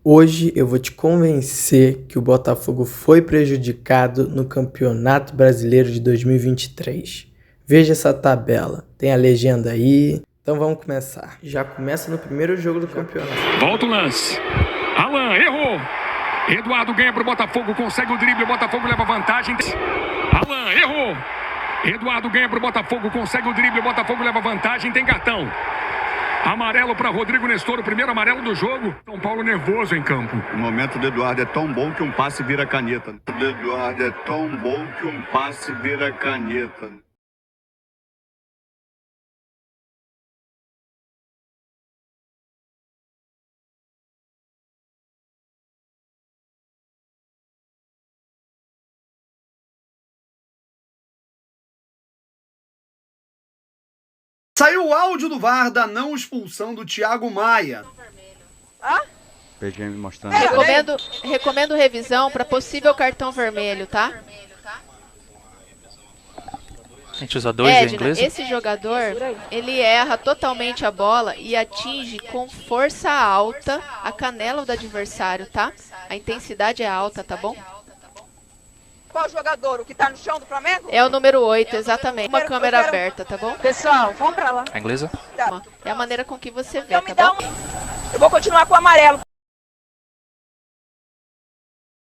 Hoje eu vou te convencer que o Botafogo foi prejudicado no Campeonato Brasileiro de 2023. Veja essa tabela, tem a legenda aí. Então vamos começar. Já começa no primeiro jogo do campeonato. Volta o lance. Alan errou. Eduardo ganha pro Botafogo, consegue o drible, o Botafogo leva vantagem. Alan errou. Eduardo ganha pro Botafogo, consegue o drible, o Botafogo leva vantagem, tem cartão. Amarelo para Rodrigo Nestor, o primeiro amarelo do jogo. São Paulo nervoso em campo. O momento do Eduardo é tão bom que um passe vira caneta. O do Eduardo é tão bom que um passe vira caneta. Saiu o áudio do VAR da não expulsão do Thiago Maia. PGM mostrando. Recomendo revisão para possível cartão vermelho, tá? A gente usa dois em inglês? Esse jogador, ele erra totalmente a bola e atinge com força alta a canela do adversário, tá? A intensidade é alta, tá bom? Qual jogador? O que tá no chão do Flamengo? É o número 8, exatamente. Uma câmera aberta, tá bom? Pessoal, vamos pra lá. A inglesa? Tá. É a maneira com que você vê, Então tá me dá bom? Eu vou continuar com o amarelo.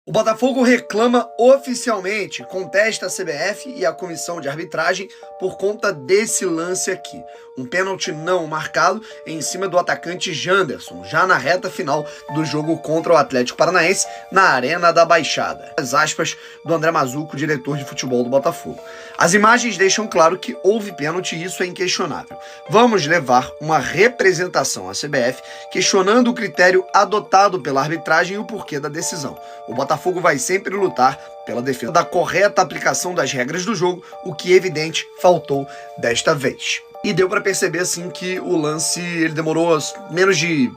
O Botafogo reclama oficialmente, contesta a CBF e a comissão de arbitragem por conta desse lance aqui. Um pênalti não marcado em cima do atacante Janderson, já na reta final do jogo contra o Atlético Paranaense, na Arena da Baixada. As aspas do André Mazuco, diretor de futebol do Botafogo. As imagens deixam claro que houve pênalti e isso é inquestionável. Vamos levar uma representação à CBF questionando o critério adotado pela arbitragem e o porquê da decisão. O Botafogo vai sempre lutar pela defesa da correta aplicação das regras do jogo, o que evidente faltou desta vez. E deu para perceber assim que o lance ele demorou menos de,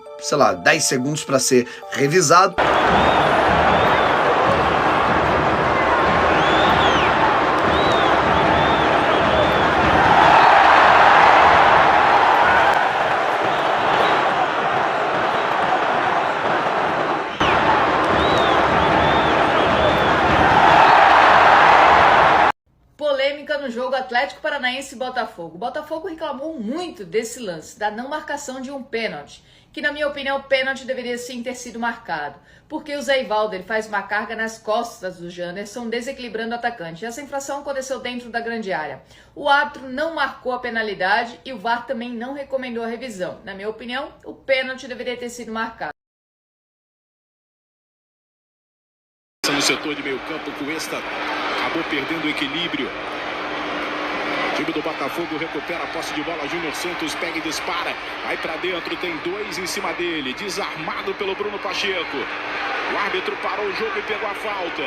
10 segundos para ser revisado. Polêmica no jogo Atlético Paranaense e Botafogo. O Botafogo reclamou muito desse lance, da não marcação de um pênalti, que na minha opinião o pênalti deveria sim ter sido marcado, porque o Zé Ivaldo ele faz uma carga nas costas do Janderson, desequilibrando o atacante. Essa infração aconteceu dentro da grande área. O árbitro não marcou a penalidade e o VAR também não recomendou a revisão. Na minha opinião, o pênalti deveria ter sido marcado. No setor de meio campo, o Cuesta acabou perdendo o equilíbrio. O time do Botafogo recupera a posse de bola. Júnior Santos pega e dispara. Vai pra dentro, tem dois em cima dele. Desarmado pelo Bruno Pacheco. O árbitro parou o jogo e pegou a falta.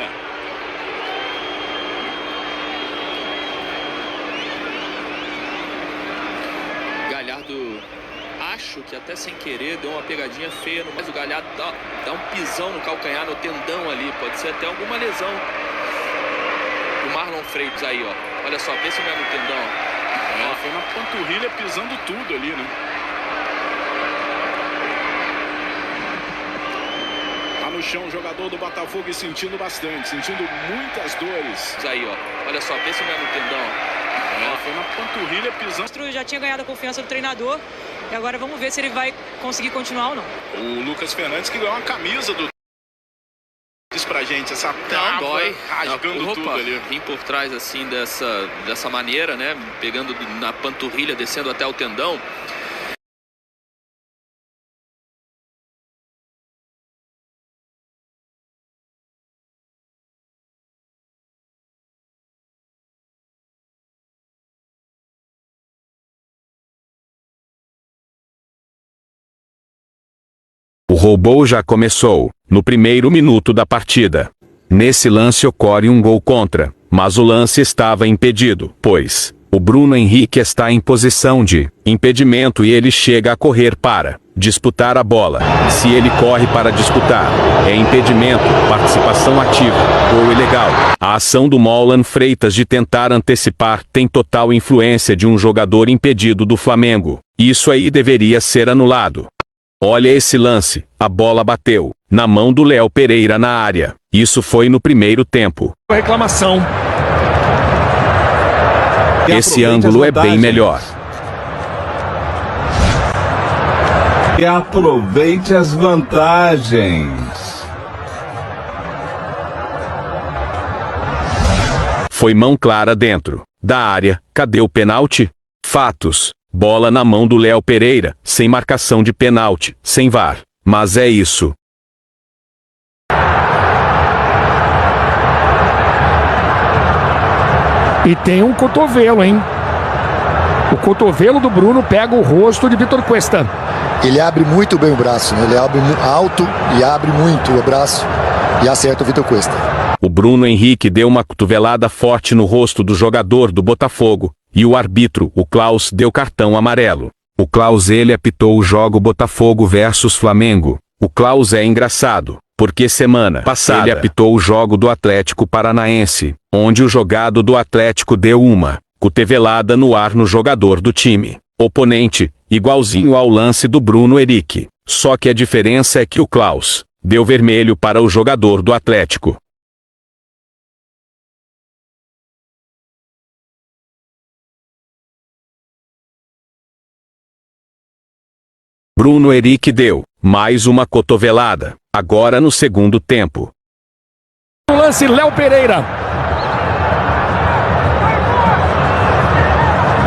Galhardo, acho que até sem querer, deu uma pegadinha feia. Mas o Galhardo dá um pisão no calcanhar, no tendão ali. Pode ser até alguma lesão. O Marlon Freitas aí, ó. Olha só, pensa mesmo no tendão. Foi na panturrilha pisando tudo ali, né? Tá no chão o jogador do Botafogo e sentindo bastante, sentindo muitas dores. Aí, ó. Olha só, pensa mesmo no tendão. Foi na panturrilha pisando. O já tinha ganhado a confiança do treinador e agora vamos ver se ele vai conseguir continuar ou não. O Lucas Fernandes que ganhou uma camisa do... Diz pra gente, essa não dói, rasgando tudo ali. Vim por trás assim dessa maneira, né? Pegando na panturrilha, descendo até o tendão. O robô já começou, no primeiro minuto da partida. Nesse lance ocorre um gol contra, mas o lance estava impedido, pois o Bruno Henrique está em posição de impedimento e ele chega a correr para disputar a bola. Se ele corre para disputar, é impedimento, participação ativa, gol ilegal. A ação do Marlon Freitas de tentar antecipar tem total influência de um jogador impedido do Flamengo. Isso aí deveria ser anulado. Olha esse lance, a bola bateu na mão do Léo Pereira na área. Isso foi no primeiro tempo. Reclamação. Esse ângulo é bem melhor. E aproveite as vantagens. Foi mão clara dentro da área. Cadê o pênalti? Fatos. Bola na mão do Léo Pereira, sem marcação de pênalti, sem VAR. Mas é isso. E tem um cotovelo, hein? O cotovelo do Bruno pega o rosto de Vitor Cuesta. Ele abre muito bem o braço, né? Ele abre alto e abre muito o braço e acerta o Vitor Cuesta. O Bruno Henrique deu uma cotovelada forte no rosto do jogador do Botafogo, e o árbitro, o Klaus, deu cartão amarelo. O Klaus ele apitou o jogo Botafogo versus Flamengo. O Klaus é engraçado, porque semana passada ele apitou o jogo do Atlético Paranaense, onde o jogado do Atlético deu uma cotovelada no ar no jogador do time oponente, igualzinho ao lance do Bruno Henrique. Só que a diferença é que o Klaus deu vermelho para o jogador do Atlético. Bruno Henrique deu mais uma cotovelada, agora no segundo tempo. O lance, Léo Pereira.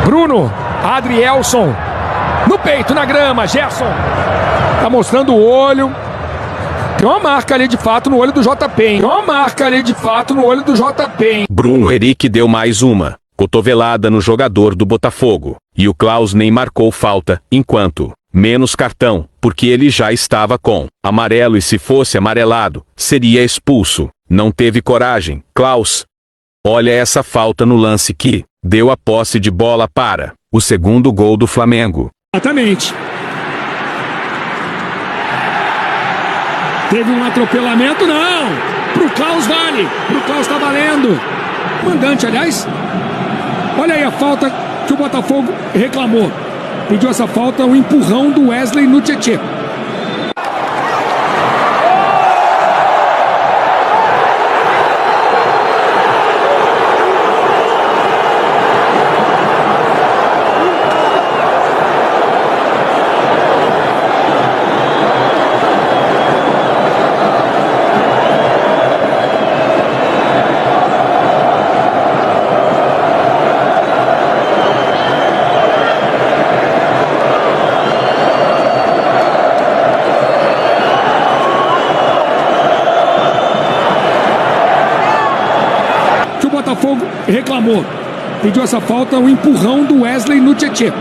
Bruno, Adrielson. No peito, na grama, Gerson. Tá mostrando o olho. Tem uma marca ali de fato no olho do JP, hein? Tem uma marca ali de fato no olho do JP, hein? Bruno Henrique deu mais uma cotovelada no jogador do Botafogo. E o Klaus nem marcou falta, enquanto menos cartão, porque ele já estava com amarelo e se fosse amarelado, seria expulso. Não teve coragem, Klaus. Olha essa falta no lance que deu a posse de bola para o segundo gol do Flamengo. Exatamente. Teve um atropelamento, não. Pro Klaus vale. Pro Klaus tá valendo. Mandante, aliás. Olha aí a falta que o Botafogo reclamou. Pediu essa falta, o empurrão do Wesley no Tietê. Botafogo reclamou. Pediu essa falta, o empurrão do Wesley no Tietê.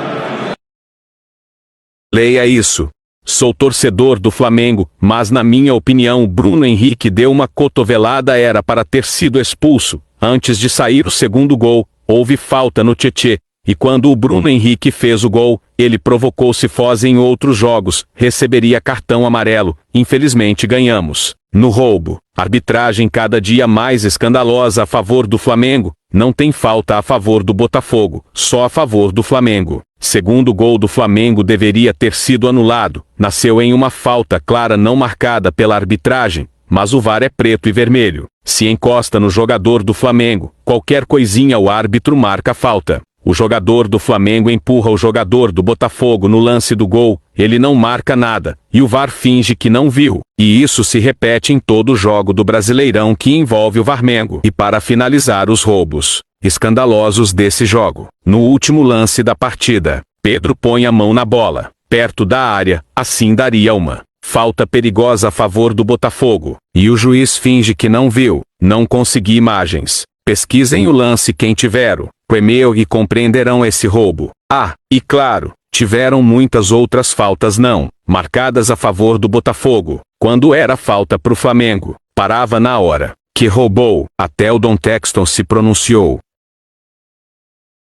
Leia isso. Sou torcedor do Flamengo, mas na minha opinião o Bruno Henrique deu uma cotovelada, era para ter sido expulso. Antes de sair o segundo gol, houve falta no Tietê. E quando o Bruno Henrique fez o gol, ele provocou. Se fosse em outros jogos, receberia cartão amarelo. Infelizmente ganhamos. No roubo, arbitragem cada dia mais escandalosa a favor do Flamengo. Não tem falta a favor do Botafogo, só a favor do Flamengo. Segundo gol do Flamengo deveria ter sido anulado. Nasceu em uma falta clara não marcada pela arbitragem, mas o VAR é preto e vermelho. Se encosta no jogador do Flamengo, qualquer coisinha o árbitro marca falta. O jogador do Flamengo empurra o jogador do Botafogo no lance do gol, ele não marca nada, e o VAR finge que não viu. E isso se repete em todo jogo do Brasileirão que envolve o Flamengo. E para finalizar os roubos escandalosos desse jogo, no último lance da partida, Pedro põe a mão na bola, perto da área, assim daria uma falta perigosa a favor do Botafogo. E o juiz finge que não viu. Não consegui imagens. Pesquisem o lance quem tiver o e-mail e compreenderão esse roubo. Ah, e claro, tiveram muitas outras faltas não marcadas a favor do Botafogo. Quando era falta pro Flamengo, parava na hora que roubou. Até o Don Texton se pronunciou.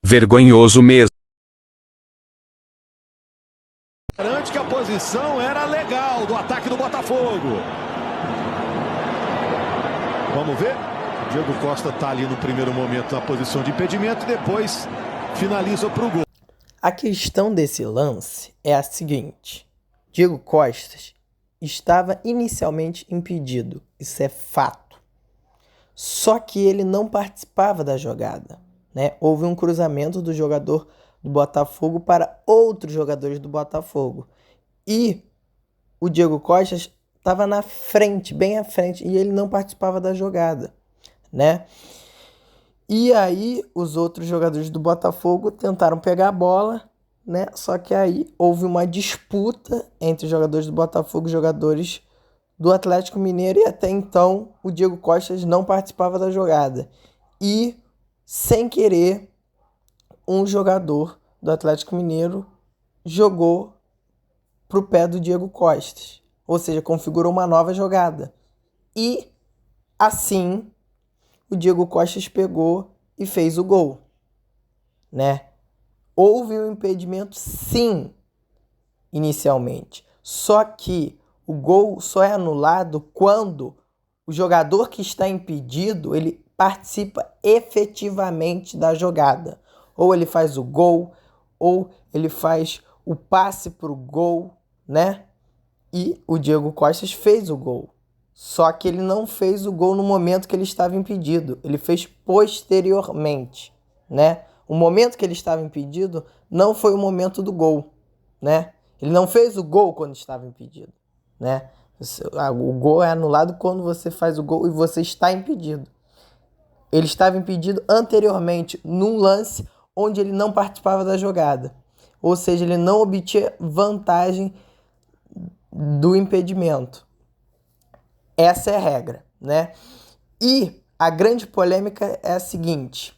Vergonhoso mesmo. Garante que a posição era legal do ataque do Botafogo. Vamos ver? Diego Costa está ali no primeiro momento na posição de impedimento e depois finaliza para o gol. A questão desse lance é a seguinte: Diego Costa estava inicialmente impedido, isso é fato. Só que ele não participava da jogada, né? Houve um cruzamento do jogador do Botafogo para outros jogadores do Botafogo. E o Diego Costa estava na frente, bem à frente, e ele não participava da jogada, né? E aí os outros jogadores do Botafogo tentaram pegar a bola, né? Só que aí houve uma disputa entre os jogadores do Botafogo e jogadores do Atlético Mineiro, e até então o Diego Costa não participava da jogada. E, sem querer, um jogador do Atlético Mineiro jogou pro pé do Diego Costa, ou seja, configurou uma nova jogada. E, assim, o Diego Costa pegou e fez o gol, né? Houve um impedimento, sim, inicialmente. Só que o gol só é anulado quando o jogador que está impedido, ele participa efetivamente da jogada. Ou ele faz o gol, ou ele faz o passe para o gol, né? E o Diego Costa fez o gol. Só que ele não fez o gol no momento que ele estava impedido. Ele fez posteriormente, né? O momento que ele estava impedido não foi o momento do gol, né? Ele não fez o gol quando estava impedido, né? O gol é anulado quando você faz o gol e você está impedido. Ele estava impedido anteriormente num lance onde ele não participava da jogada. Ou seja, ele não obtinha vantagem do impedimento. Essa é a regra, né? E a grande polêmica é a seguinte.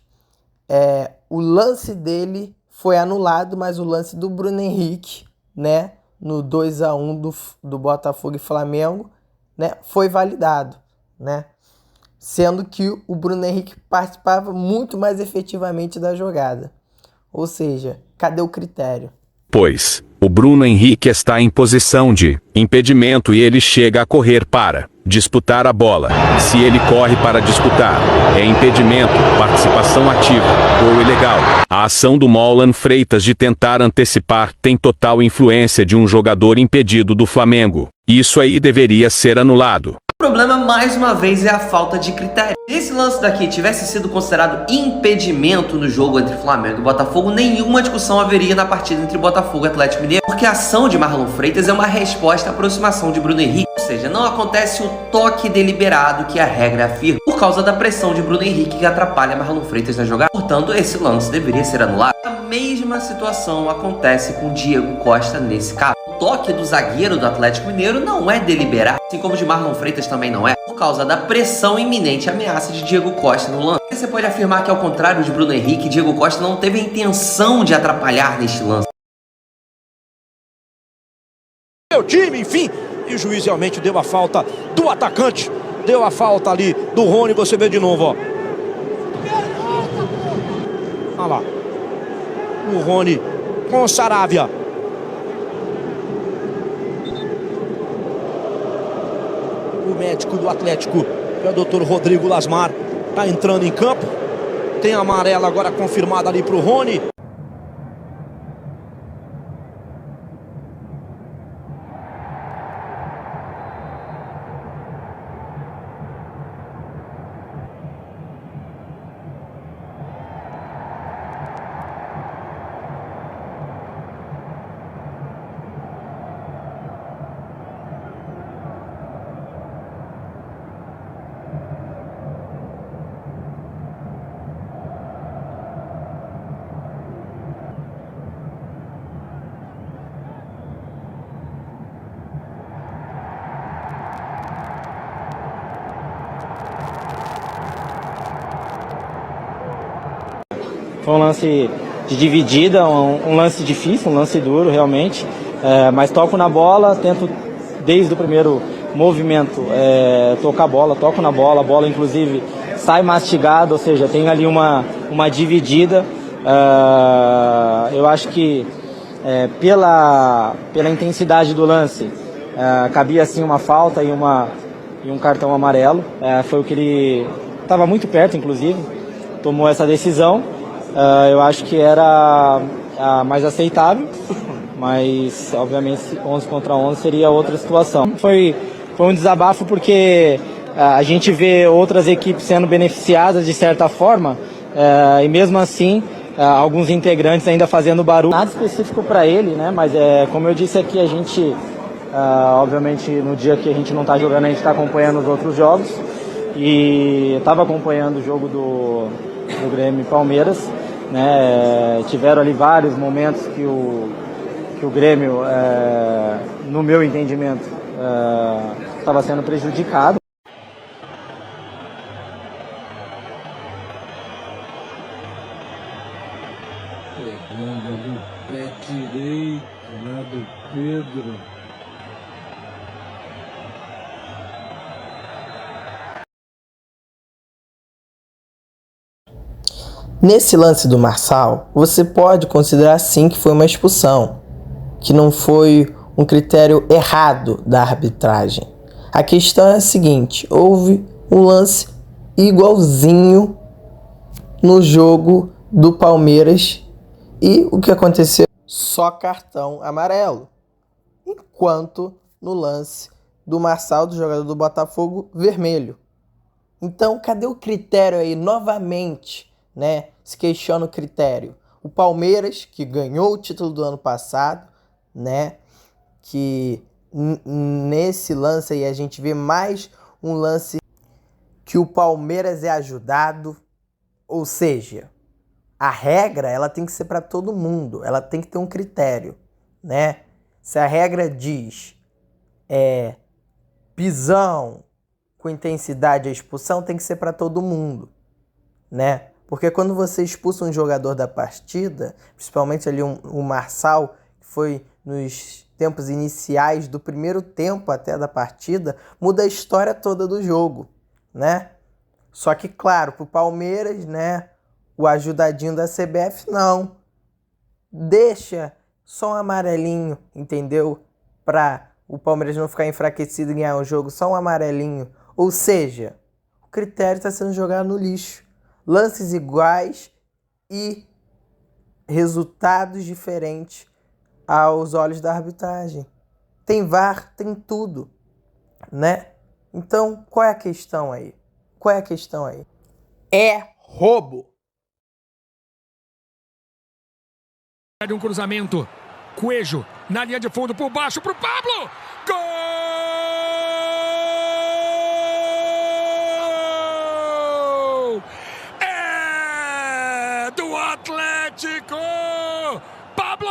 O lance dele foi anulado, mas o lance do Bruno Henrique, né, no 2-1 do Botafogo e Flamengo, né, foi validado, né? Sendo que o Bruno Henrique participava muito mais efetivamente da jogada. Ou seja, cadê o critério? Pois, o Bruno Henrique está em posição de impedimento e ele chega a correr para disputar a bola. Se ele corre para disputar, é impedimento, participação ativa, gol ilegal. A ação do Marlon Freitas de tentar antecipar tem total influência de um jogador impedido do Flamengo. Isso aí deveria ser anulado. O problema, mais uma vez, é a falta de critério. Se esse lance daqui tivesse sido considerado impedimento no jogo entre Flamengo e Botafogo, nenhuma discussão haveria na partida entre Botafogo e Atlético Mineiro, porque a ação de Marlon Freitas é uma resposta à aproximação de Bruno Henrique, ou seja, não acontece o toque deliberado que a regra afirma, por causa da pressão de Bruno Henrique que atrapalha Marlon Freitas na jogada. Portanto, esse lance deveria ser anulado. A mesma situação acontece com Diego Costa nesse caso. O toque do zagueiro do Atlético Mineiro não é deliberado, assim como o de Marlon Freitas também não é, por causa da pressão iminente ameaça de Diego Costa no lance. Você pode afirmar que, ao contrário de Bruno Henrique, Diego Costa não teve a intenção de atrapalhar neste lance. Meu time, enfim, e o juiz realmente deu a falta do atacante, deu a falta ali do Rony, você vê de novo, ó. Olha lá, o Rony com o Saravia. O médico do Atlético, que é o Dr. Rodrigo Lasmar, tá entrando em campo. Tem amarela agora confirmada ali pro Rony. Foi um lance de dividida, um lance difícil, um lance duro realmente, mas toco na bola, tento desde o primeiro movimento tocar a bola, toco na bola, a bola inclusive sai mastigada, ou seja, tem ali uma dividida. Eu acho que pela intensidade do lance, cabia assim uma falta e um cartão amarelo. Foi o que ele estava muito perto, inclusive, tomou essa decisão. Eu acho que era a mais aceitável, mas obviamente 11 contra 11 seria outra situação. Foi um desabafo porque a gente vê outras equipes sendo beneficiadas de certa forma, e mesmo assim alguns integrantes ainda fazendo barulho. Nada específico para ele, né? Mas como eu disse aqui, a gente, obviamente no dia que a gente não está jogando, a gente está acompanhando os outros jogos, e estava acompanhando o jogo do Grêmio e Palmeiras, né? Tiveram ali vários momentos que o Grêmio, no meu entendimento, estava sendo prejudicado. Pegando ali o pé direito lá do Pedro. Nesse lance do Marçal, você pode considerar sim que foi uma expulsão, que não foi um critério errado da arbitragem. A questão é a seguinte: houve um lance igualzinho no jogo do Palmeiras e o que aconteceu? Só cartão amarelo. Enquanto no lance do Marçal, do jogador do Botafogo, vermelho. Então, cadê o critério aí novamente? Né? Se questiona o critério. O Palmeiras, que ganhou o título do ano passado, né? Que nesse lance aí a gente vê mais um lance que o Palmeiras é ajudado, ou seja, a regra ela tem que ser para todo mundo, ela tem que ter um critério, né? Se a regra diz pisão com intensidade a expulsão, tem que ser para todo mundo, né? Porque quando você expulsa um jogador da partida, principalmente ali o Marçal, que foi nos tempos iniciais do primeiro tempo até da partida, muda a história toda do jogo, né? Só que, claro, pro Palmeiras, né, o ajudadinho da CBF, não. Deixa só um amarelinho, entendeu? Pra o Palmeiras não ficar enfraquecido e ganhar o jogo, só um amarelinho. Ou seja, o critério está sendo jogado no lixo. Lances iguais e resultados diferentes aos olhos da arbitragem. Tem VAR, tem tudo, né? Então, qual é a questão aí? Qual é a questão aí? É roubo. Um cruzamento. Coelho na linha de fundo por baixo pro Pablo. Gol! Do Atlético! Pablo!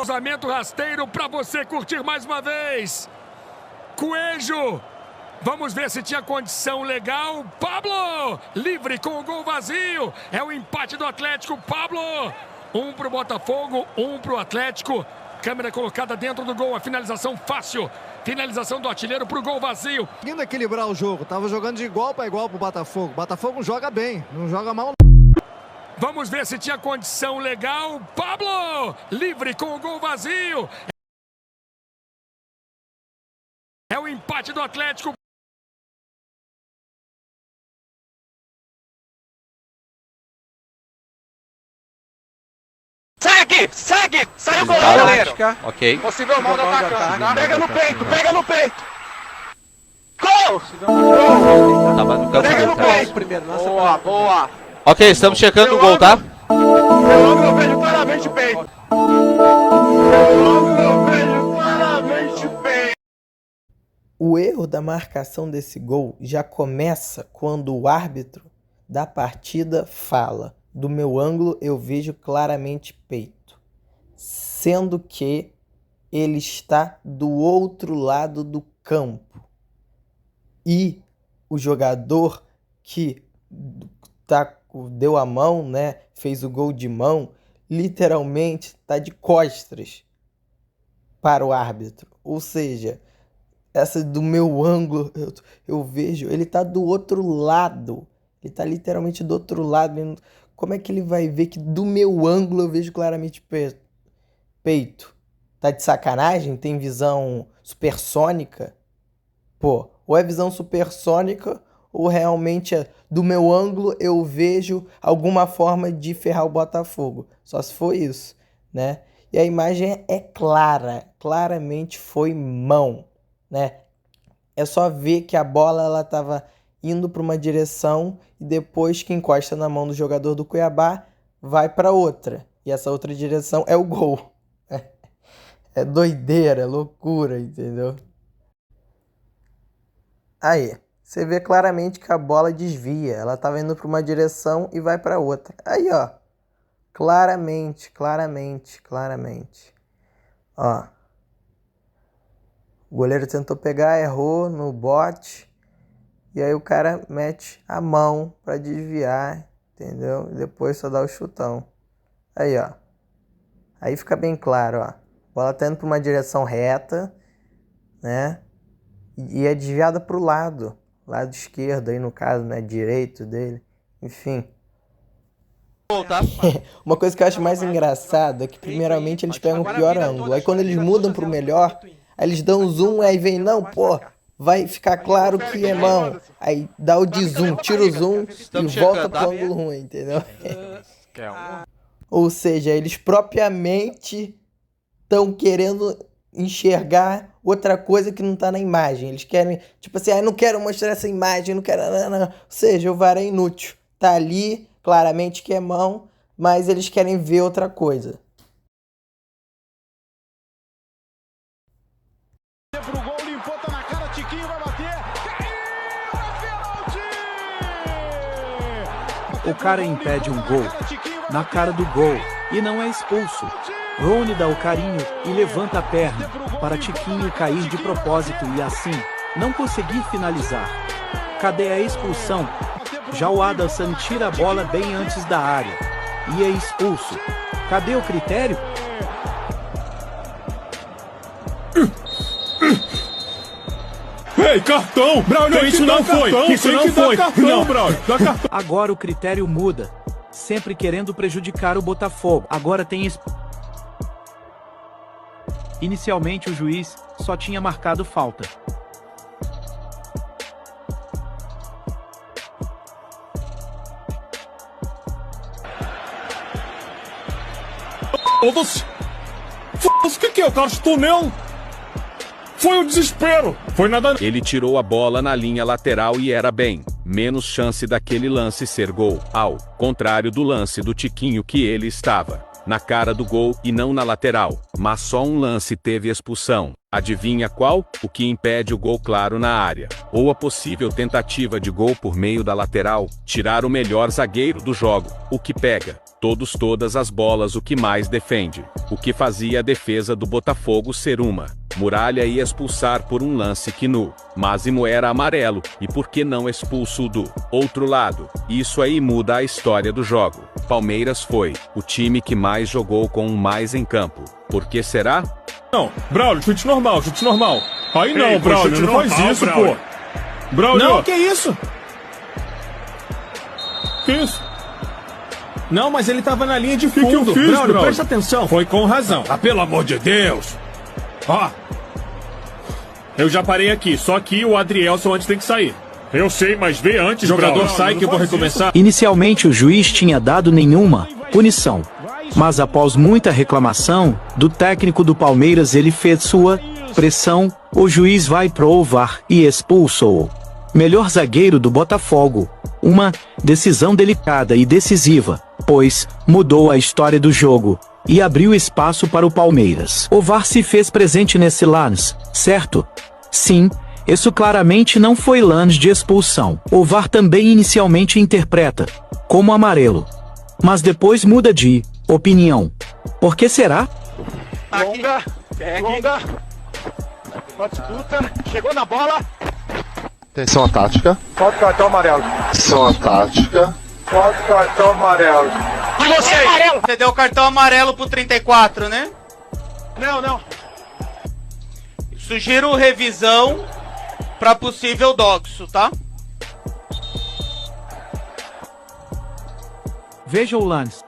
Cruzamento rasteiro para você curtir mais uma vez. Coelho! Vamos ver se tinha condição legal. Pablo! Livre com o gol vazio. É o empate do Atlético. Pablo! Um pro Botafogo, um pro Atlético. Câmera colocada dentro do gol. A finalização fácil. Finalização do artilheiro pro gol vazio. Conseguindo equilibrar o jogo. Tava jogando de igual para igual pro Botafogo. Botafogo joga bem, não joga mal. Vamos ver se tinha condição legal. Pablo! Livre com o gol vazio. É o empate do Atlético. Segue! Segue! Saiu o gol, goleiro! Ok. Possível mão do atacante. Pega no peito, pega no peito! Gol! Tava no campo. Pega no peito! Boa, boa! Ok, estamos checando o gol, tá? Meu ângulo vejo claramente o peito! Meu ângulo vejo claramente o peito! O erro da marcação desse gol já começa quando o árbitro da partida fala: do meu ângulo eu vejo claramente peito, sendo que ele está do outro lado do campo e o jogador que deu a mão, né, fez o gol de mão, literalmente está de costas para o árbitro. Ou seja, essa do meu ângulo eu vejo, ele está do outro lado, ele está literalmente do outro lado. Como é que ele vai ver que do meu ângulo eu vejo claramente peito? Tá de sacanagem? Tem visão supersônica? Pô, ou é visão supersônica ou realmente do meu ângulo eu vejo alguma forma de ferrar o Botafogo. Só se for isso, né? E a imagem é clara, claramente foi mão, né? É só ver que a bola ela estava indo para uma direção e depois que encosta na mão do jogador do Cuiabá, vai para outra. E essa outra direção é o gol. É doideira, é loucura, entendeu? Aí, você vê claramente que a bola desvia. Ela estava indo para uma direção e vai para outra. Aí, ó. Claramente. Ó. O goleiro tentou pegar, errou no bote. E aí o cara mete a mão para desviar, entendeu? E depois só dá o chutão. Aí, ó. Aí fica bem claro, ó. A bola tá indo para uma direção reta, né? E é desviada para o lado esquerdo, aí no caso, né? Direito dele. Enfim. Uma coisa que eu acho mais engraçado é que primeiramente eles pegam o pior ângulo. Aí quando eles mudam pro melhor, aí eles dão zoom, aí vem, não, pô, vai ficar claro que é mão. Aí dá o de zoom, tira o zoom e volta pro ângulo ruim, entendeu? Ou seja, eles propriamente estão querendo enxergar outra coisa que não tá na imagem. Eles querem, tipo assim, não quero mostrar essa imagem, não quero... Não. Ou seja, o VAR é inútil. Tá ali, claramente que é mão, mas eles querem ver outra coisa. Pro gol, limpou, tá na cara, Tiquinho vai bater. O cara impede um gol na cara do gol e não é expulso. Rony dá o carinho e levanta a perna para Tiquinho cair de propósito e assim não conseguir finalizar. Cadê a expulsão? Já o Adalson tira a bola bem antes da área e é expulso. Cadê o critério? Ei, cartão! Braulio, isso não foi! Isso não foi! Não, Braulio, dá cartão! Agora o critério muda. Sempre querendo prejudicar o Botafogo. Agora tem... Inicialmente o juiz só tinha marcado falta. Foda-se! Foda-se, o que é? O cara chutou nele! Foi o desespero! Foi nada... Ele tirou a bola na linha lateral e era bem menos chance daquele lance ser gol, ao contrário do lance do Tiquinho que ele estava na cara do gol e não na lateral, mas só um lance teve expulsão. Adivinha qual? O que impede o gol claro na área, ou a possível tentativa de gol por meio da lateral, tirar o melhor zagueiro do jogo, o que pega todas as bolas, o que mais defende, o que fazia a defesa do Botafogo ser uma muralha e expulsar por um lance que no máximo era amarelo, e por que não expulso do outro lado? Isso aí muda a história do jogo. Palmeiras foi o time que mais jogou com um mais em campo. Por que será? Não, Braulio, chute normal. Aí não, Braulio, não faz isso, pô. Braulio. Não, que isso? Que isso? Não, mas ele tava na linha de fundo. Que eu fiz, Braulio? Presta atenção. Foi com razão. Ah, pelo amor de Deus. Ó. Eu já parei aqui, só que o Adrielson antes tem que sair. Eu sei, mas vê antes, O jogador Braulio. sai que eu vou recomeçar. Inicialmente o juiz tinha dado nenhuma punição, mas após muita reclamação do técnico do Palmeiras, ele fez sua pressão, o juiz vai pro VAR e expulsou o melhor zagueiro do Botafogo. Uma decisão delicada e decisiva, pois mudou a história do jogo e abriu espaço para o Palmeiras. O VAR se fez presente nesse lance, certo? Sim, isso claramente não foi lance de expulsão. O VAR também inicialmente interpreta como amarelo, mas depois muda de opinião. Por que será? Longa. Uma disputa. Chegou na bola. Atenção à tática. Pode cartão amarelo. Atenção à tática. Pode cartão amarelo. E você? Você deu o cartão amarelo pro 34, né? Não. Sugiro revisão para possível doxo, tá? Veja o lance.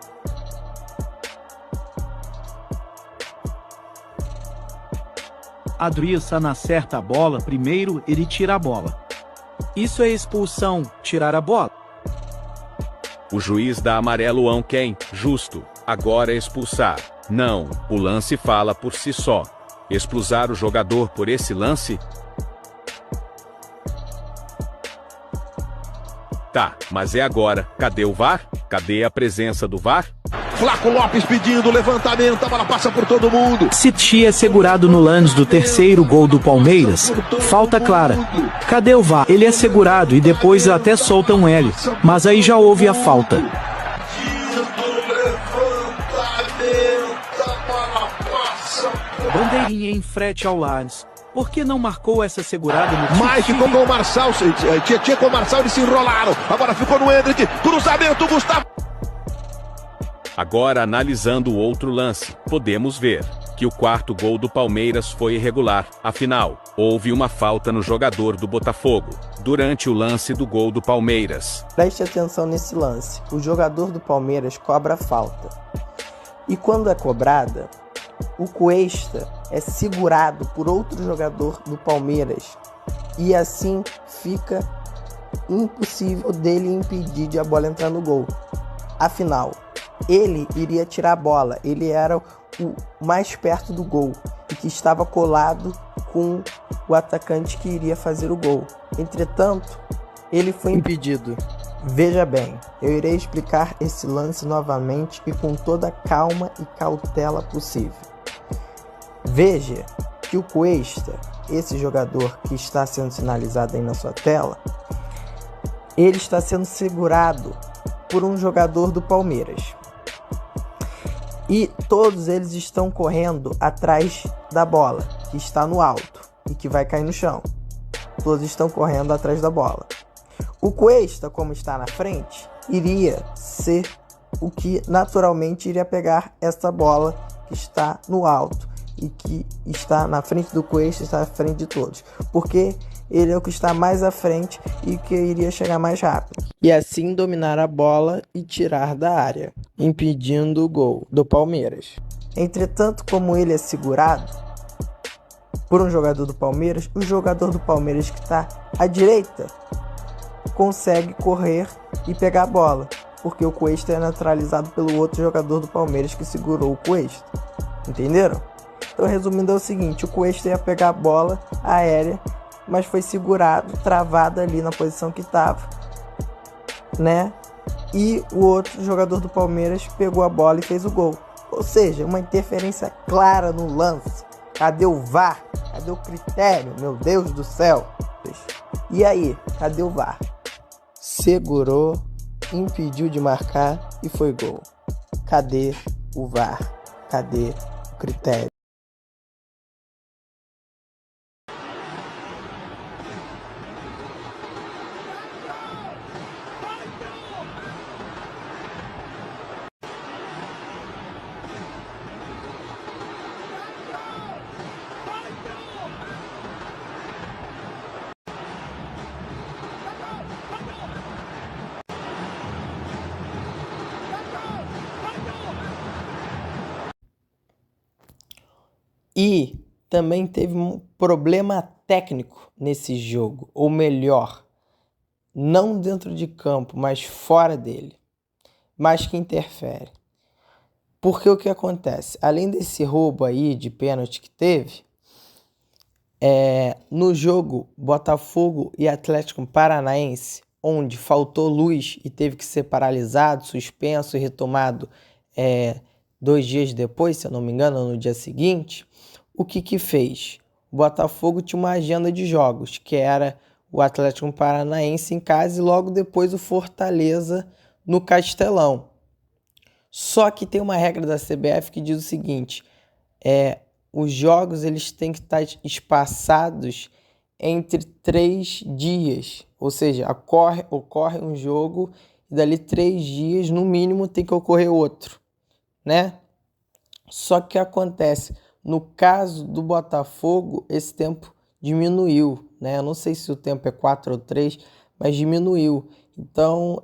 Adrielson acerta a bola primeiro, ele tira a bola. Isso é expulsão, tirar a bola. O juiz dá amarelo a quem? Justo. Agora é expulsar. Não, o lance fala por si só. Expulsar o jogador por esse lance? Tá, mas é agora. Cadê o VAR? Cadê a presença do VAR? Flaco Lopes pedindo levantamento, a bola passa por todo mundo. City é segurado no lance do terceiro gol do Palmeiras. Falta clara. Cadê o VAR? Ele é segurado e depois até solta um L. Mas aí já houve a falta. Bandeirinha em frete ao Lages. Por que não marcou essa segurada no Tite? Mas ficou com o Marçal, Tietchan com o Marçal, eles se enrolaram. Agora ficou no Endrick, cruzamento, Gustavo. Agora, analisando o outro lance, podemos ver que o quarto gol do Palmeiras foi irregular. Afinal, houve uma falta no jogador do Botafogo, durante o lance do gol do Palmeiras. Preste atenção nesse lance. O jogador do Palmeiras cobra a falta. E quando é cobrada, o Cuesta é segurado por outro jogador do Palmeiras. E assim fica impossível dele impedir de a bola entrar no gol. Afinal, ele iria tirar a bola. Ele era o mais perto do gol e que estava colado com o atacante que iria fazer o gol. Entretanto, ele foi impedido. Veja bem, eu irei explicar esse lance novamente e com toda a calma e cautela possível. Veja que o Cuesta, esse jogador que está sendo sinalizado aí na sua tela, ele está sendo segurado por um jogador do Palmeiras. E todos eles estão correndo atrás da bola, que está no alto e que vai cair no chão. Todos estão correndo atrás da bola. O Cuesta, como está na frente, iria ser o que naturalmente iria pegar essa bola que está no alto e que está na frente do Cuesta, está na frente de todos. Porque ele é o que está mais à frente e que iria chegar mais rápido. E assim dominar a bola e tirar da área, impedindo o gol do Palmeiras. Entretanto, como ele é segurado por um jogador do Palmeiras, o jogador do Palmeiras que está à direita consegue correr e pegar a bola, porque o Cuesta é neutralizado pelo outro jogador do Palmeiras que segurou o Cuesta. Entenderam? Então, resumindo, é o seguinte: o Cuesta ia pegar a bola aérea, mas foi segurado, travado ali na posição que estava, né? E o outro jogador do Palmeiras pegou a bola e fez o gol. Ou seja, uma interferência clara no lance. Cadê o VAR? Cadê o critério? Meu Deus do céu! E aí, cadê o VAR? Segurou, impediu de marcar e foi gol. Cadê o VAR? Cadê o critério? E também teve um problema técnico nesse jogo, ou melhor, não dentro de campo, mas fora dele, mas que interfere. Porque o que acontece? Além desse roubo aí de pênalti que teve, no jogo Botafogo e Atlético Paranaense, onde faltou luz e teve que ser paralisado, suspenso e retomado 2 dias depois, se eu não me engano, no dia seguinte, o que fez? O Botafogo tinha uma agenda de jogos, que era o Atlético Paranaense em casa e logo depois o Fortaleza no Castelão. Só que tem uma regra da CBF que diz o seguinte: os jogos eles têm que estar espaçados entre 3 dias, ou seja, ocorre um jogo e dali 3 dias no mínimo tem que ocorrer outro, né? Só que acontece, no caso do Botafogo, esse tempo diminuiu, né? Eu não sei se o tempo é 4 ou 3, mas diminuiu. Então,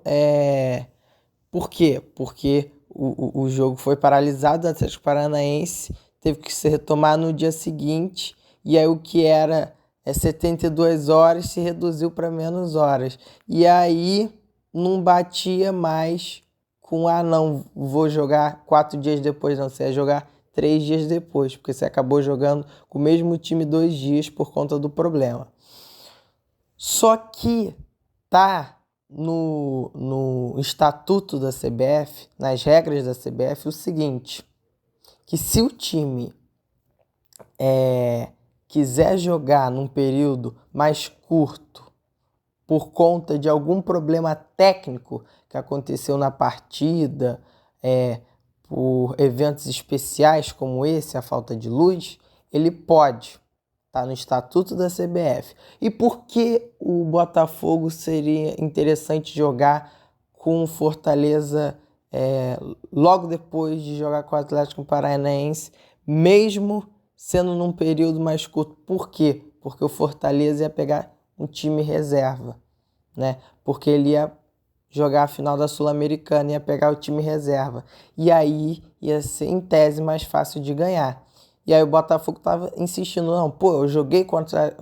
por quê? Porque o jogo foi paralisado, o Atlético Paranaense teve que se retomar no dia seguinte, e aí o que era 72 horas se reduziu para menos horas. E aí não batia mais com, não, vou jogar 4 dias depois, não, você ia jogar 3 dias depois, porque você acabou jogando com o mesmo time 2 dias por conta do problema. Só que tá no estatuto da CBF, nas regras da CBF, o seguinte, que se o time quiser jogar num período mais curto por conta de algum problema técnico que aconteceu na partida, por eventos especiais como esse, a falta de luz, ele pode. Está no estatuto da CBF. E por que o Botafogo seria interessante jogar com o Fortaleza logo depois de jogar com o Atlético Paranaense, mesmo sendo num período mais curto? Por quê? Porque o Fortaleza ia pegar um time reserva, né? Porque ele ia jogar a final da Sul-Americana, ia pegar o time reserva. E aí ia ser, em tese, mais fácil de ganhar. E aí o Botafogo estava insistindo, não, eu joguei contra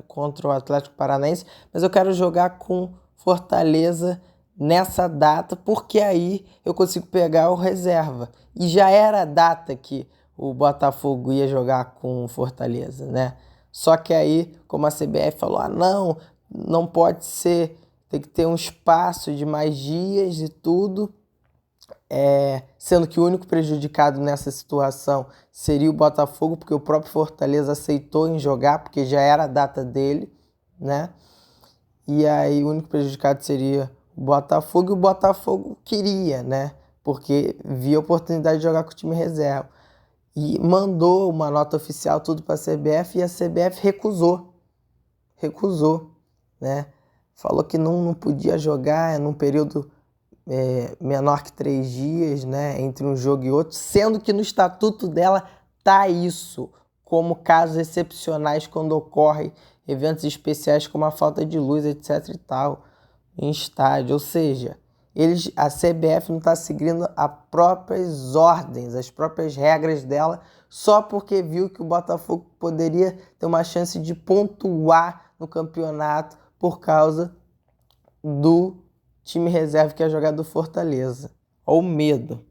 o Atlético Paranaense, mas eu quero jogar com Fortaleza nessa data, porque aí eu consigo pegar o reserva. E já era a data que o Botafogo ia jogar com Fortaleza, né? Só que aí, como a CBF falou, não pode ser, tem que ter um espaço de mais dias e tudo, sendo que o único prejudicado nessa situação seria o Botafogo, porque o próprio Fortaleza aceitou em jogar, porque já era a data dele, né? E aí o único prejudicado seria o Botafogo, e o Botafogo queria, né? Porque via a oportunidade de jogar com o time reserva. E mandou uma nota oficial tudo para a CBF, e a CBF recusou, né? Falou que não podia jogar num período menor que 3 dias, né, entre um jogo e outro, sendo que no estatuto dela tá isso, como casos excepcionais quando ocorrem eventos especiais como a falta de luz, etc e tal, em estádio. Ou seja, a CBF não está seguindo as próprias ordens, as próprias regras dela, só porque viu que o Botafogo poderia ter uma chance de pontuar no campeonato por causa do time reserva que ia jogar do Fortaleza. Olha o medo.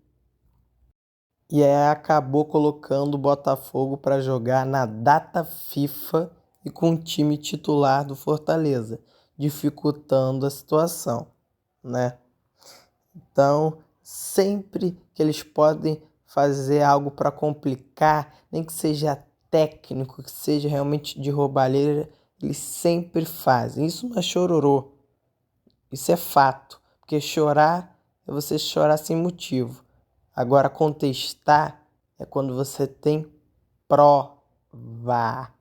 E aí acabou colocando o Botafogo para jogar na data FIFA e com o time titular do Fortaleza, dificultando a situação, né? Então, sempre que eles podem fazer algo para complicar, nem que seja técnico, que seja realmente de roubalheira, eles sempre fazem. Isso não é chororô. Isso é fato, porque chorar é você chorar sem motivo. Agora, contestar é quando você tem prova.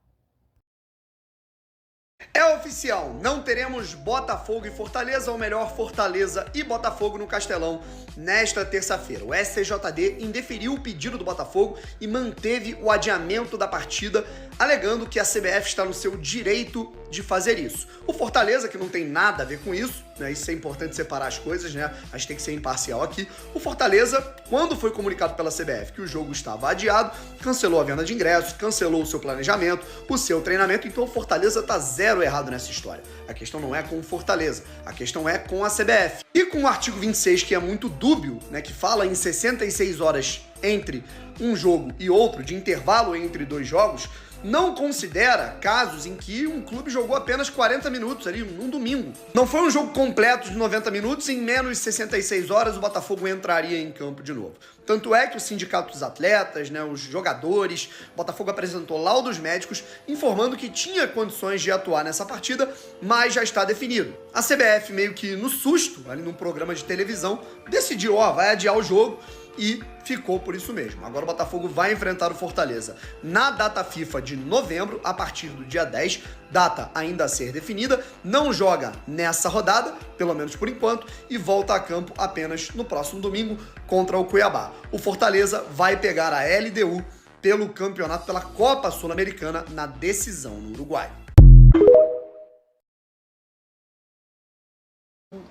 É oficial, não teremos Botafogo e Fortaleza, ou melhor, Fortaleza e Botafogo no Castelão nesta terça-feira. O STJD indeferiu o pedido do Botafogo e manteve o adiamento da partida, alegando que a CBF está no seu direito de fazer isso. O Fortaleza, que não tem nada a ver com isso, né? Isso é importante separar as coisas, né? A gente tem que ser imparcial aqui. O Fortaleza, quando foi comunicado pela CBF que o jogo estava adiado, cancelou a venda de ingressos, cancelou o seu planejamento, o seu treinamento, então o Fortaleza tá zero errado nessa história. A questão não é com o Fortaleza, a questão é com a CBF. E com o artigo 26, que é muito dúbio, né? Que fala em 66 horas entre um jogo e outro, de intervalo entre 2 jogos, não considera casos em que um clube jogou apenas 40 minutos ali, num domingo. Não foi um jogo completo de 90 minutos, em menos de 66 horas o Botafogo entraria em campo de novo. Tanto é que o sindicato dos atletas, né, os jogadores, o Botafogo apresentou laudos médicos informando que tinha condições de atuar nessa partida, mas já está definido. A CBF, meio que no susto, ali num programa de televisão, decidiu, vai adiar o jogo, e ficou por isso mesmo. Agora o Botafogo vai enfrentar o Fortaleza na data FIFA de novembro, a partir do dia 10, data ainda a ser definida, não joga nessa rodada, pelo menos por enquanto, e volta a campo apenas no próximo domingo contra o Cuiabá. O Fortaleza vai pegar a LDU pelo campeonato, pela Copa Sul-Americana, na decisão no Uruguai.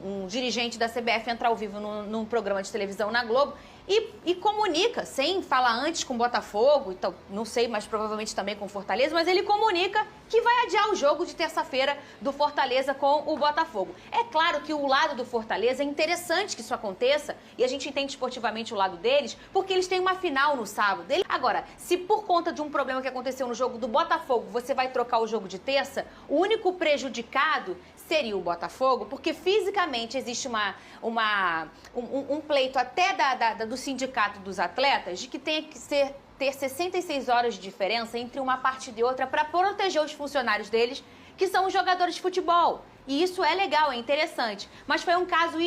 Um dirigente da CBF entra ao vivo num programa de televisão na Globo e comunica, sem falar antes com o Botafogo, então, não sei, mas provavelmente também com o Fortaleza, mas ele comunica que vai adiar o jogo de terça-feira do Fortaleza com o Botafogo. É claro que o lado do Fortaleza é interessante que isso aconteça, e a gente entende esportivamente o lado deles, porque eles têm uma final no sábado. Agora, se por conta de um problema que aconteceu no jogo do Botafogo, você vai trocar o jogo de terça, o único prejudicado seria o Botafogo, porque fisicamente existe um pleito até do sindicato dos atletas de que tem que ter 66 horas de diferença entre uma partida e outra para proteger os funcionários deles, que são os jogadores de futebol. E isso é legal, é interessante. Mas foi um caso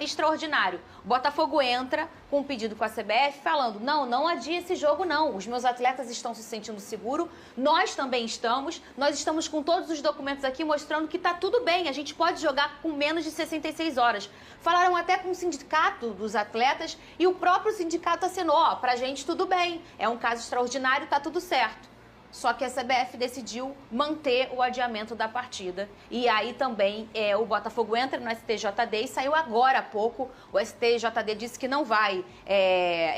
extraordinário. O Botafogo entra com um pedido com a CBF falando, não adia esse jogo não. Os meus atletas estão se sentindo seguros, nós também estamos. Nós estamos com todos os documentos aqui mostrando que está tudo bem. A gente pode jogar com menos de 66 horas. Falaram até com o sindicato dos atletas e o próprio sindicato assinou. Pra gente tudo bem. É um caso extraordinário, tá tudo certo. Só que a CBF decidiu manter o adiamento da partida. E aí também o Botafogo entra no STJD e saiu agora há pouco. O STJD disse que não vai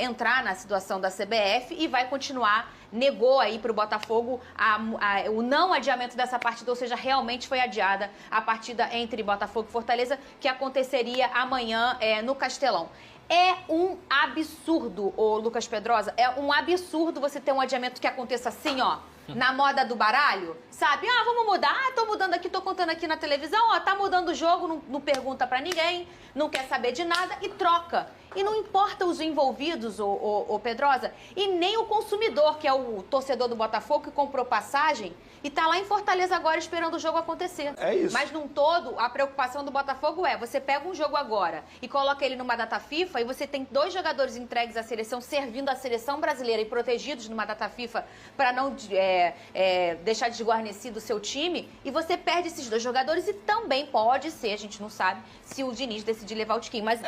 entrar na situação da CBF e vai continuar. Negou aí para o Botafogo o não adiamento dessa partida, ou seja, realmente foi adiada a partida entre Botafogo e Fortaleza, que aconteceria amanhã no Castelão. É um absurdo, ô Lucas Pedrosa, é um absurdo você ter um adiamento que aconteça assim, ó, na moda do baralho, sabe? Vamos mudar, tô mudando aqui, tô contando aqui na televisão, tá mudando o jogo, não pergunta pra ninguém, não quer saber de nada e troca. E não importa os envolvidos, ô Pedrosa, e nem o consumidor, que é o torcedor do Botafogo, que comprou passagem e tá lá em Fortaleza agora esperando o jogo acontecer. É isso. Mas num todo, a preocupação do Botafogo você pega um jogo agora e coloca ele numa data FIFA e você tem 2 jogadores entregues à seleção, servindo a seleção brasileira e protegidos numa data FIFA para não deixar desguarnecido o seu time, e você perde esses 2 jogadores e também pode ser, a gente não sabe, se o Diniz decidir levar o Tiquinho, mas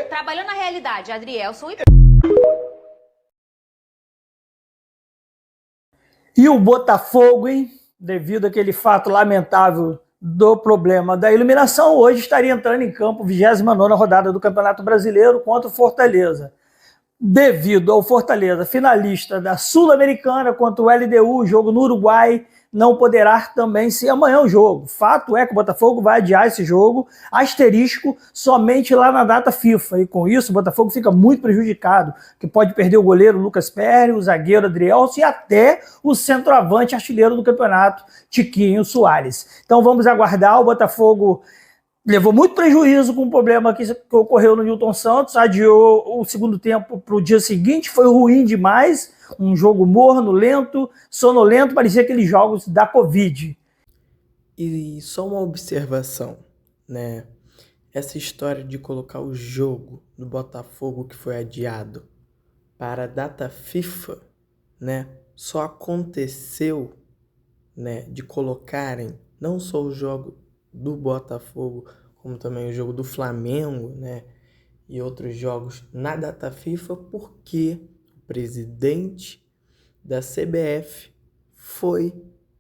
trabalhando na realidade, Adrielson E o Botafogo, hein? Devido àquele fato lamentável do problema da iluminação, hoje estaria entrando em campo 29ª rodada do Campeonato Brasileiro contra o Fortaleza. Devido ao Fortaleza, finalista da Sul-Americana contra o LDU, jogo no Uruguai, não poderá também ser amanhã o jogo. Fato é que o Botafogo vai adiar esse jogo, asterisco, somente lá na data FIFA. E com isso o Botafogo fica muito prejudicado, que pode perder o goleiro Lucas Perry, o zagueiro Adrielson e até o centroavante artilheiro do campeonato, Tiquinho Soares. Então vamos aguardar. O Botafogo levou muito prejuízo com o problema que ocorreu no Nilton Santos, adiou o segundo tempo para o dia seguinte, foi ruim demais, um jogo morno, lento, sonolento, parecia aqueles jogos da Covid. E só uma observação, né? Essa história de colocar o jogo do Botafogo que foi adiado para a data FIFA, né? Só aconteceu, né, de colocarem não só o jogo do Botafogo, como também o jogo do Flamengo, né, e outros jogos na data FIFA, porque o presidente da CBF foi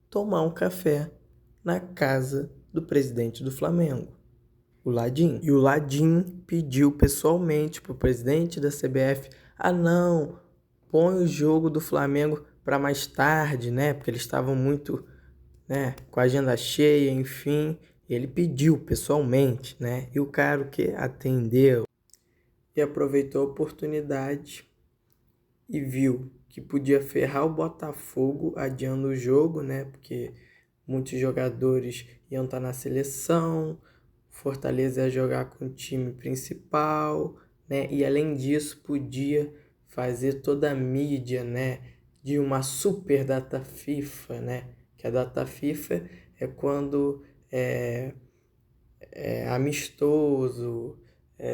tomar um café na casa do presidente do Flamengo, o Landim. E o Landim pediu pessoalmente para o presidente da CBF, não, põe o jogo do Flamengo para mais tarde, né, porque eles estavam muito, né, com a agenda cheia, enfim. Ele pediu pessoalmente, né? E o cara que atendeu e aproveitou a oportunidade e viu que podia ferrar o Botafogo adiando o jogo, né? Porque muitos jogadores iam estar na seleção, Fortaleza ia jogar com o time principal, né? E além disso podia fazer toda a mídia, né, de uma super data FIFA, né? Que a data FIFA é quando amistoso,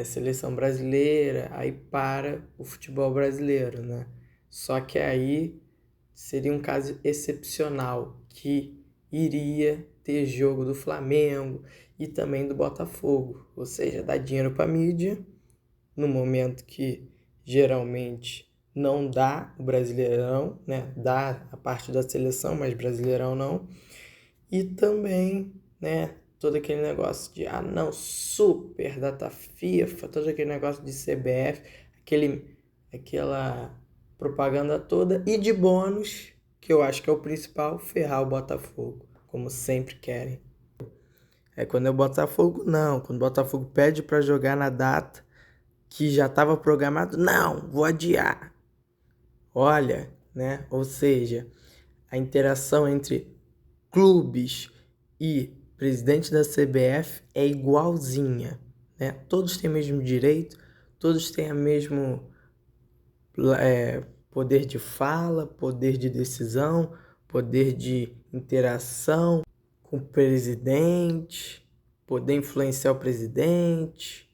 seleção brasileira, aí para o futebol brasileiro, né? Só que aí seria um caso excepcional, que iria ter jogo do Flamengo e também do Botafogo, ou seja, dá dinheiro para a mídia, no momento que geralmente não dá o Brasileirão, né? Dá a parte da seleção, mas Brasileirão não, e também, né, todo aquele negócio de, super data FIFA, todo aquele negócio de CBF, aquela propaganda toda, e de bônus, que eu acho que é o principal, ferrar o Botafogo, como sempre querem. Quando é o Botafogo, não. Quando o Botafogo pede para jogar na data que já estava programado, não, vou adiar. Olha, né? Ou seja, a interação entre clubes e presidente da CBF é igualzinha, né? Todos têm o mesmo direito, todos têm o mesmo poder de fala, poder de decisão, poder de interação com o presidente, poder influenciar o presidente,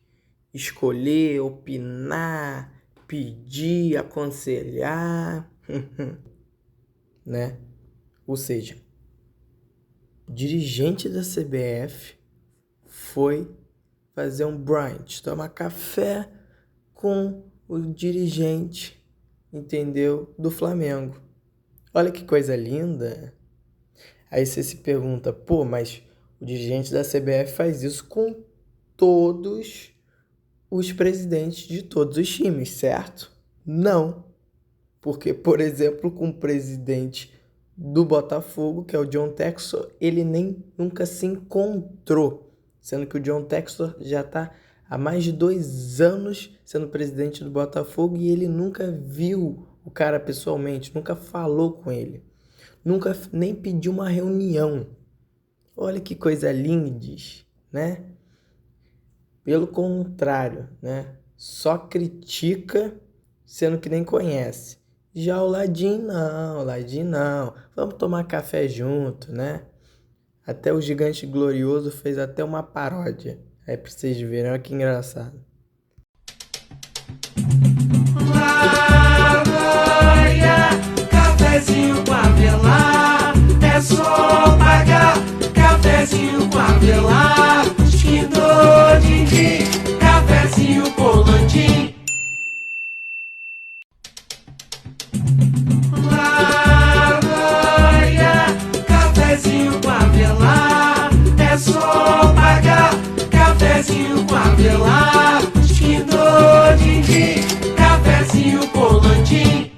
escolher, opinar, pedir, aconselhar, né? Ou seja, o dirigente da CBF foi fazer um brunch, tomar café com o dirigente, entendeu? Do Flamengo. Olha que coisa linda. Aí você se pergunta, pô, mas o dirigente da CBF faz isso com todos os presidentes de todos os times, certo? Não. Porque, por exemplo, com o presidente do Botafogo, que é o John Textor, ele nem nunca se encontrou. Sendo que o John Textor já está há mais de 2 anos sendo presidente do Botafogo e ele nunca viu o cara pessoalmente, nunca falou com ele, nunca nem pediu uma reunião. Olha que coisa linda, né? Pelo contrário, né? Só critica, sendo que nem conhece. Já o Ladinho não. Vamos tomar café junto, né? Até o Gigante Glorioso fez até uma paródia. Aí pra vocês verem, olha que engraçado. Cafezinho com Avelar, é só pagar. Cafezinho com Avelar, esquindou de mim. Cafezinho com Landim. Cafezinho com Avelar, é só pagar. Cafezinho com Avelar, esquindou de mim. Cafezinho com Landim.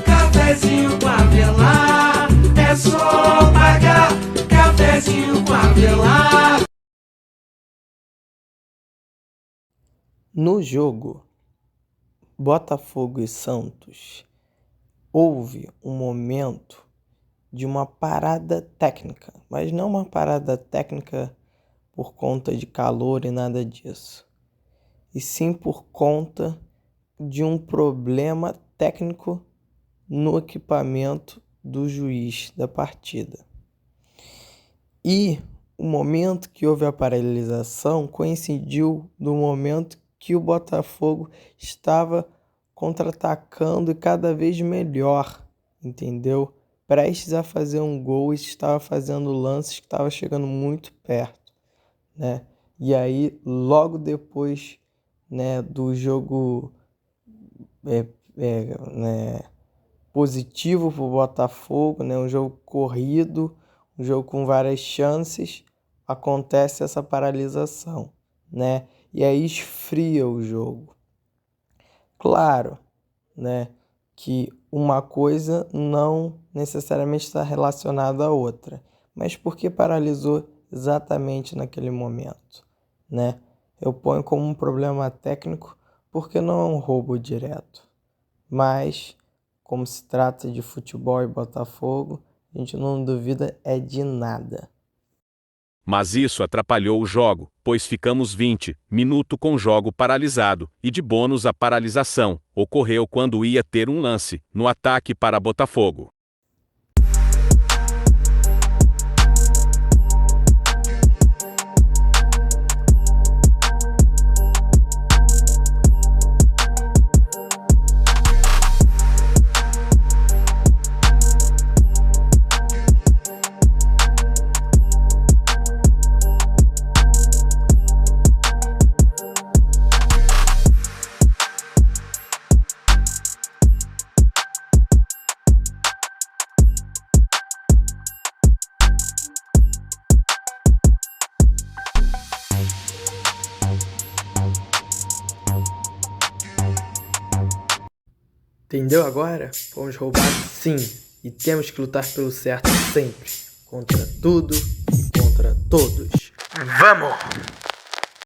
Cafezinho com Avelar, é só pagar. Cafezinho com Avelar. No jogo Botafogo e Santos, houve um momento de uma parada técnica, mas não uma parada técnica por conta de calor e nada disso, e sim por conta de um problema técnico no equipamento do juiz da partida. E o momento que houve a paralisação coincidiu no momento que o Botafogo estava contra-atacando e cada vez melhor, entendeu? Prestes a fazer um gol e estava fazendo lances que estava chegando muito perto, né? E aí, logo depois, né, do jogo positivo para o Botafogo, né, um jogo corrido, um jogo com várias chances, acontece essa paralisação, né? E aí esfria o jogo. Claro, né, que uma coisa não necessariamente está relacionada à outra, mas por que paralisou exatamente naquele momento, né? Eu ponho como um problema técnico porque não é um roubo direto, mas como se trata de futebol e Botafogo, a gente não duvida de nada. Mas isso atrapalhou o jogo, pois ficamos 20 minutos com o jogo paralisado, e de bônus a paralisação ocorreu quando ia ter um lance no ataque para Botafogo. Entendeu agora? Fomos roubados sim, e temos que lutar pelo certo sempre, contra tudo e contra todos. Vamos!